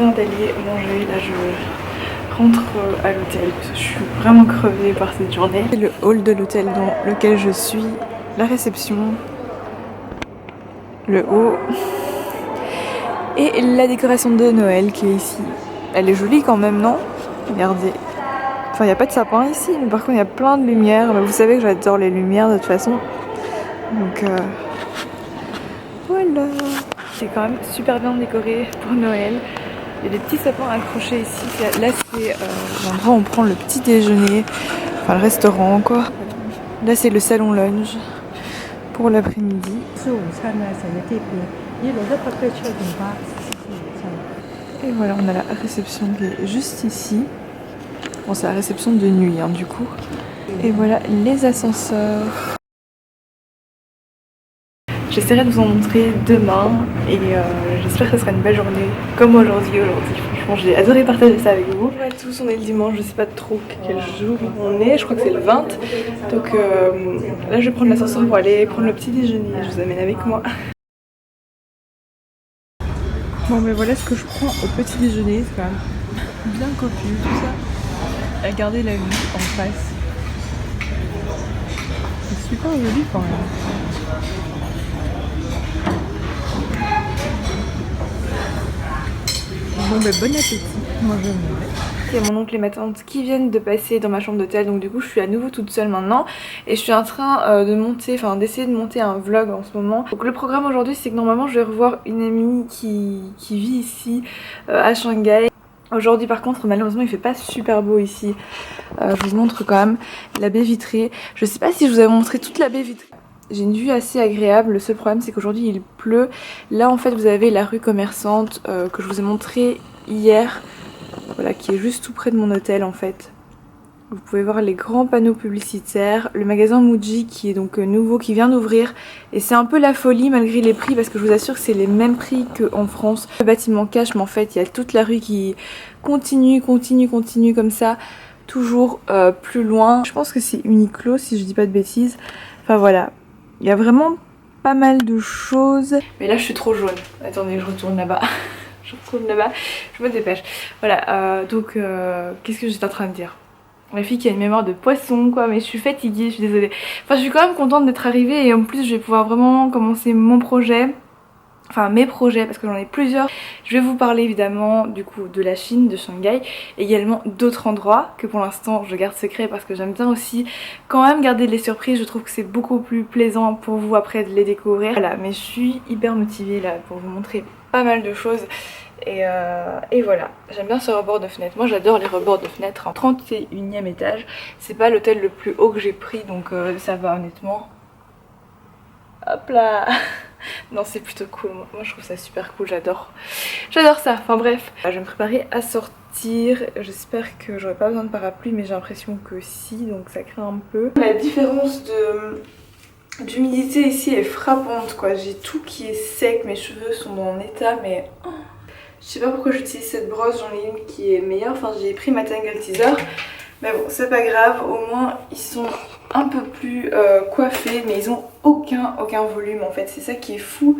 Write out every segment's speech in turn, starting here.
viens d'aller manger, là je rentre à l'hôtel parce que je suis vraiment crevée par cette journée. C'est le hall de l'hôtel dans lequel je suis, la réception, le haut et la décoration de Noël qui est ici. Elle est jolie quand même, non? Regardez. Enfin, il n'y a pas de sapin ici, mais par contre il y a plein de lumières. Vous savez que j'adore les lumières de toute façon. Donc voilà. C'est quand même super bien décoré pour Noël. Il y a des petits sapins accrochés ici. Là c'est l'endroit où on prend le petit déjeuner, enfin le restaurant quoi. Là c'est le salon lunch pour l'après-midi. Et voilà, on a la réception qui est juste ici. Bon, c'est la réception de nuit hein, du coup. Et voilà les ascenseurs. J'essaierai de vous en montrer demain et j'espère que ce sera une belle journée comme aujourd'hui. Franchement, j'ai adoré partager ça avec vous. Bonjour à tous, on est le dimanche, je sais pas trop quel jour on est, je crois que c'est le 20. Donc là je vais prendre l'ascenseur pour aller prendre le petit déjeuner, je vous amène avec moi. Bon mais voilà ce que je prends au petit déjeuner, c'est quand même bien copieux tout ça. Regardez la vue en face. C'est super joli quand même. Bon ben bon appétit, moi je vais. Il y a mon oncle et ma tante qui viennent de passer dans ma chambre d'hôtel, donc du coup je suis à nouveau toute seule maintenant et je suis en train de monter, enfin d'essayer de monter un vlog en ce moment. Donc le programme aujourd'hui c'est que normalement je vais revoir une amie qui vit ici à Shanghai. Aujourd'hui par contre malheureusement il fait pas super beau ici, je vous montre quand même la baie vitrée. Je sais pas si je vous avais montré toute la baie vitrée. J'ai une vue assez agréable, le seul problème c'est qu'aujourd'hui il pleut. Là en fait vous avez la rue commerçante que je vous ai montré hier, voilà, qui est juste tout près de mon hôtel en fait. Vous pouvez voir les grands panneaux publicitaires, le magasin Muji qui est donc nouveau, qui vient d'ouvrir. Et c'est un peu la folie malgré les prix parce que je vous assure que c'est les mêmes prix qu'en France. Le bâtiment cache mais en fait il y a toute la rue qui continue comme ça, toujours plus loin. Je pense que c'est Uniqlo si je dis pas de bêtises. Enfin voilà. Il y a vraiment pas mal de choses. Mais là je suis trop jaune. Attendez, je retourne là-bas. Je retourne là-bas. Je me dépêche. Voilà, donc qu'est-ce que j'étais en train de dire? Ma fille qui a une mémoire de poisson quoi, mais je suis fatiguée, je suis désolée. Enfin je suis quand même contente d'être arrivée et en plus je vais pouvoir vraiment commencer mon projet. Enfin mes projets parce que j'en ai plusieurs. Je vais vous parler évidemment du coup de la Chine, de Shanghai, également d'autres endroits que pour l'instant je garde secret parce que j'aime bien aussi quand même garder les surprises. Je trouve que c'est beaucoup plus plaisant pour vous après de les découvrir. Voilà, mais je suis hyper motivée là pour vous montrer pas mal de choses. Et voilà, j'aime bien ce rebord de fenêtre. Moi j'adore les rebords de fenêtre en 31e étage. C'est pas l'hôtel le plus haut que j'ai pris donc ça va honnêtement. Hop là. Non c'est plutôt cool, moi je trouve ça super cool, j'adore ça, enfin bref. Je vais me préparer à sortir, j'espère que j'aurai pas besoin de parapluie mais j'ai l'impression que si, donc ça craint un peu. La différence d'humidité ici est frappante quoi, j'ai tout qui est sec, mes cheveux sont dans un état mais... Oh. Je sais pas pourquoi j'utilise cette brosse, j'en ai une qui est meilleure, enfin j'ai pris ma Tangle Teaser. Mais bon, c'est pas grave, au moins ils sont un peu plus coiffés, mais ils ont aucun volume en fait, c'est ça qui est fou.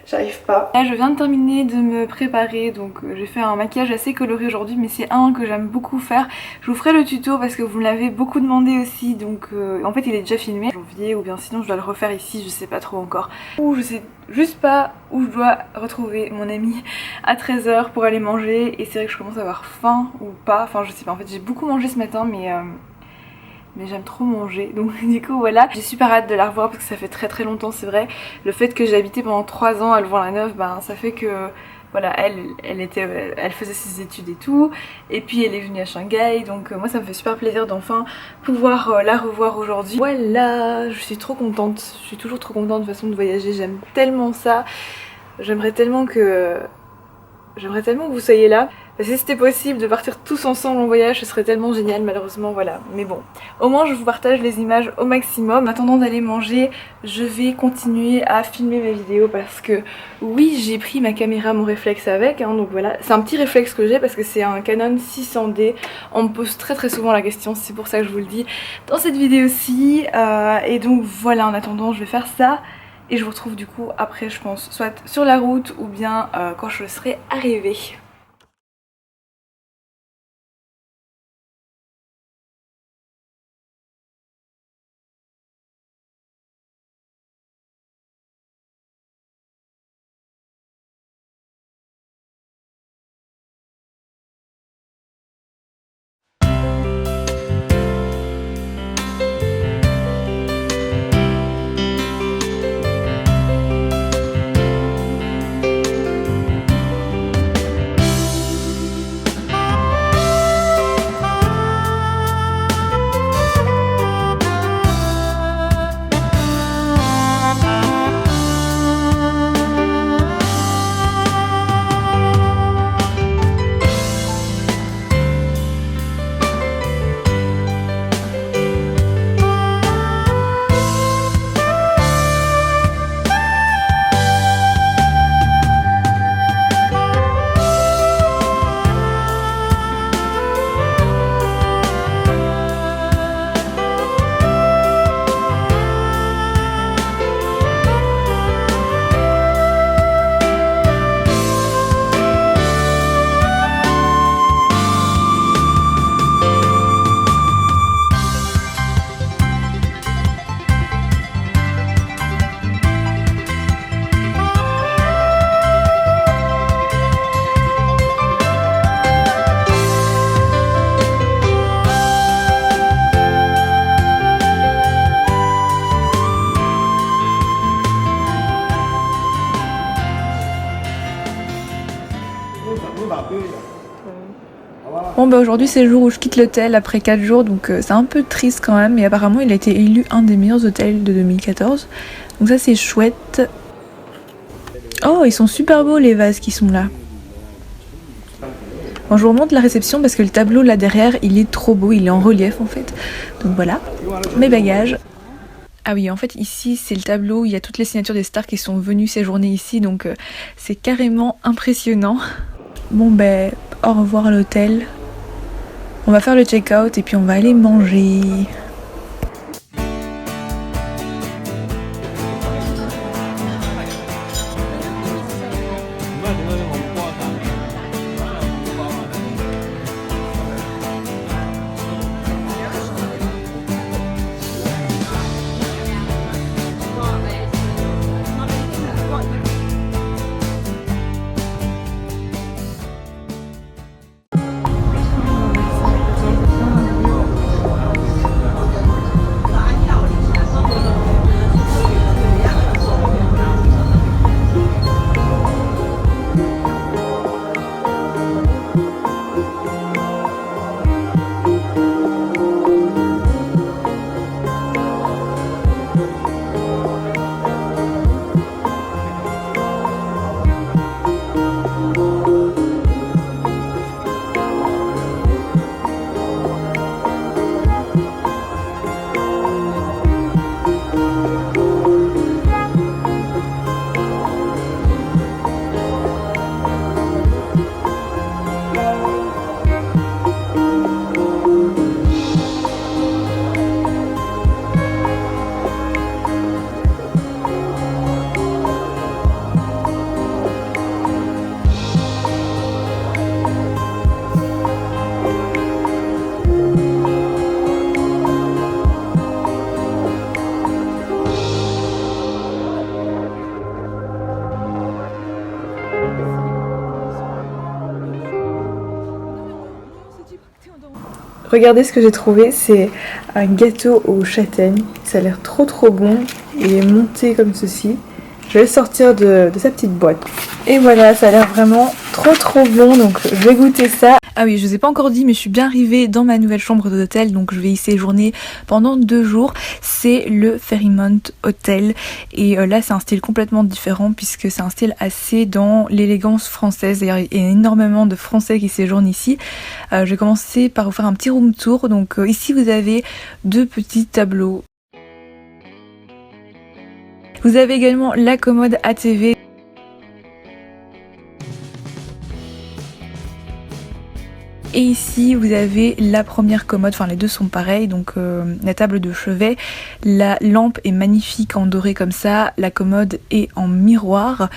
J'arrive pas. Là je viens de terminer de me préparer, donc j'ai fait un maquillage assez coloré aujourd'hui, mais c'est un que j'aime beaucoup faire. Je vous ferai le tuto parce que vous me l'avez beaucoup demandé aussi, donc en fait il est déjà filmé en janvier, ou bien sinon je dois le refaire ici, je sais pas trop encore. Ou je sais juste pas où je dois retrouver mon ami à 13 h pour aller manger, et c'est vrai que je commence à avoir faim ou pas, enfin je sais pas, en fait j'ai beaucoup mangé ce matin mais j'aime trop manger, donc du coup voilà. J'ai super hâte de la revoir parce que ça fait très longtemps, c'est vrai. Le fait que j'ai habité pendant 3 ans à Louvain-la-Neuve, ben ça fait que voilà, elle faisait ses études et tout, et puis elle est venue à Shanghai, donc moi ça me fait super plaisir d'enfin pouvoir la revoir aujourd'hui. Voilà, je suis trop contente, je suis toujours trop contente de façon de voyager, j'aime tellement ça. J'aimerais tellement que vous soyez là. Si c'était possible de partir tous ensemble en voyage, ce serait tellement génial, malheureusement voilà. Mais bon, au moins je vous partage les images au maximum. En attendant d'aller manger, je vais continuer à filmer mes vidéos parce que oui, j'ai pris ma caméra, mon réflexe avec, hein, donc voilà. C'est un petit réflexe que j'ai parce que c'est un Canon 600D. On me pose très souvent la question, c'est pour ça que je vous le dis dans cette vidéo-ci. Et donc voilà, en attendant, je vais faire ça. Et je vous retrouve du coup après, je pense, soit sur la route ou bien quand je serai arrivée. Bon bah aujourd'hui c'est le jour où je quitte l'hôtel après 4 jours, donc c'est un peu triste quand même, mais apparemment il a été élu un des meilleurs hôtels de 2014, donc ça c'est chouette. Oh, ils sont super beaux les vases qui sont là. Bon, je vous remonte la réception parce que le tableau là derrière il est trop beau, il est en relief en fait. Donc voilà, mes bagages. Ah oui, en fait ici c'est le tableau où il y a toutes les signatures des stars qui sont venues séjourner ici, donc c'est carrément impressionnant. Bon ben, au revoir à l'hôtel. On va faire le check-out et puis on va aller manger. Regardez ce que j'ai trouvé, c'est un gâteau aux châtaignes. Ça a l'air trop bon. Il est monté comme ceci. Je vais le sortir de sa petite boîte. Et voilà, ça a l'air vraiment trop bon, donc je vais goûter ça. Ah oui, je vous ai pas encore dit, mais je suis bien arrivée dans ma nouvelle chambre d'hôtel, donc je vais y séjourner pendant 2 jours. C'est le Ferrymount Hotel, et là c'est un style complètement différent puisque c'est un style assez dans l'élégance française. D'ailleurs, il y a énormément de Français qui séjournent ici. Je vais commencer par vous faire un petit room tour. Donc ici vous avez 2 petits tableaux. Vous avez également la commode ATV. Et ici vous avez la première commode, enfin les deux sont pareils, donc la table de chevet, la lampe est magnifique en doré comme ça, la commode est en miroir,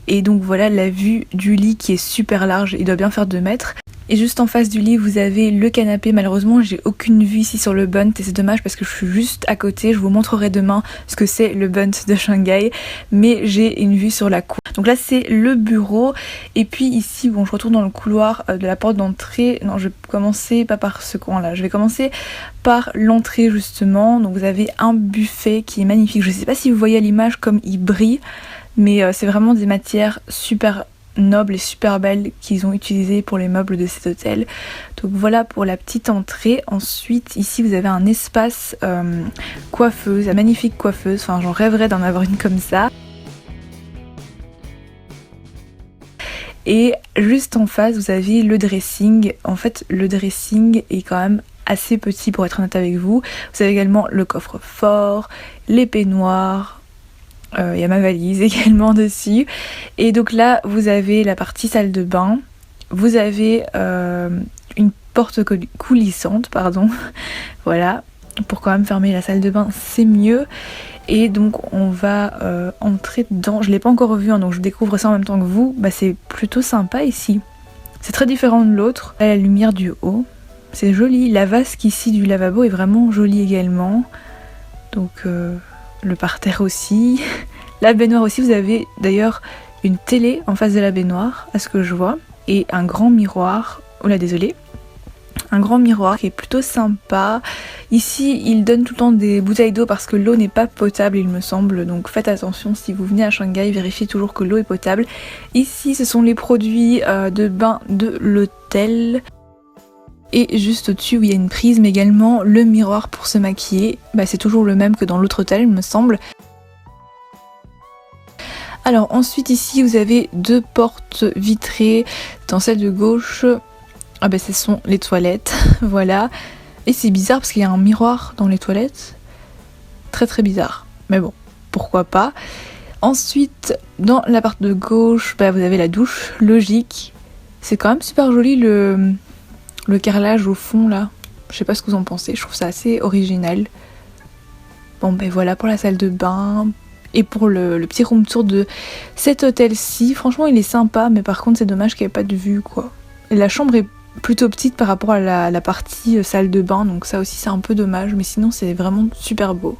et donc voilà la vue du lit qui est super large, il doit bien faire 2 mètres. Et juste en face du lit vous avez le canapé. Malheureusement j'ai aucune vue ici sur le Bundt et c'est dommage parce que je suis juste à côté. Je vous montrerai demain ce que c'est le Bundt de Shanghai, mais j'ai une vue sur la cour. Donc là c'est le bureau, et puis ici bon je retourne dans le couloir de la porte d'entrée. Non, je vais commencer pas par ce coin là, je vais commencer par l'entrée justement. Donc vous avez un buffet qui est magnifique. Je sais pas si vous voyez à l'image comme il brille, mais c'est vraiment des matières super nobles et super belles qu'ils ont utilisées pour les meubles de cet hôtel. Donc voilà pour la petite entrée. Ensuite ici vous avez un espace coiffeuse, la magnifique coiffeuse, enfin j'en rêverais d'en avoir une comme ça. Et juste en face vous avez le dressing. En fait le dressing est quand même assez petit pour être honnête avec vous. Vous avez également le coffre-fort, les peignoirs. Il y a ma valise également dessus. Et donc là vous avez la partie salle de bain. Vous avez une porte coulissante, pardon. Voilà, pour quand même fermer la salle de bain c'est mieux. Et donc on va entrer dedans. Je l'ai pas encore vu hein, donc je découvre ça en même temps que vous. Bah c'est plutôt sympa ici. C'est très différent de l'autre. Là, la lumière du haut, c'est joli. La vasque ici du lavabo est vraiment jolie également. Donc le parterre aussi. La baignoire aussi, vous avez d'ailleurs une télé en face de la baignoire, à ce que je vois. Et un grand miroir. Oh là, désolé. Un grand miroir qui est plutôt sympa. Ici, il donne tout le temps des bouteilles d'eau parce que l'eau n'est pas potable, il me semble. Donc faites attention si vous venez à Shanghai, vérifiez toujours que l'eau est potable. Ici, ce sont les produits de bain de l'hôtel. Et juste au-dessus où il y a une prise, mais également le miroir pour se maquiller. C'est toujours le même que dans l'autre hôtel, il me semble. Alors ensuite ici vous avez 2 portes vitrées. Dans celle de gauche, ce sont les toilettes, voilà. Et c'est bizarre parce qu'il y a un miroir dans les toilettes. Très très bizarre, mais bon, pourquoi pas. Ensuite, dans la partie de gauche, vous avez la douche, logique. C'est quand même super joli le carrelage au fond là. Je sais pas ce que vous en pensez, je trouve ça assez original. Bon voilà pour la salle de bain. Et pour le petit room tour de cet hôtel-ci, franchement il est sympa, mais par contre c'est dommage qu'il n'y ait pas de vue quoi. Et la chambre est plutôt petite par rapport à la partie salle de bain, donc ça aussi c'est un peu dommage, mais sinon c'est vraiment super beau.